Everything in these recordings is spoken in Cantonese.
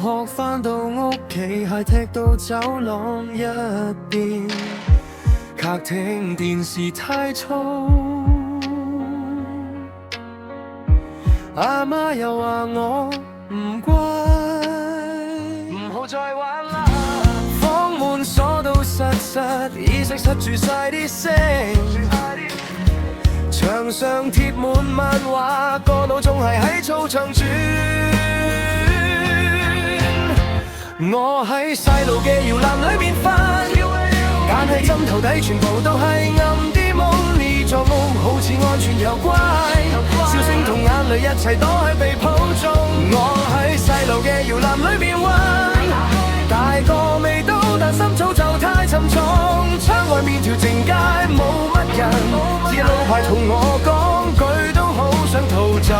學返到屋企，係踢到走廊一邊，客廳電視太嘈，阿媽又話我唔乖，唔好再玩啦。房門鎖到實實，耳塞塞住晒啲聲，牆上貼滿漫畫，個腦仲係喺操場轉。我喺細路嘅搖籃裏面瞓，但係枕頭底全部都係暗啲夢，呢座屋好似安全又乖，笑聲同眼淚一齊躲喺被抱中。我喺細路嘅搖籃裏面玩，大個未到但心草就太沉重，窗外面條靜街冇乜人，只有路牌同我講句都好想逃走。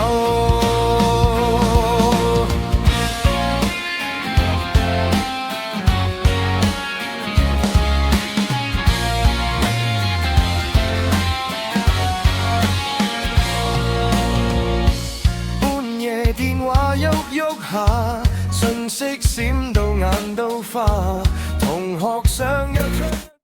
電話喐喐下，訊息閃到眼都花，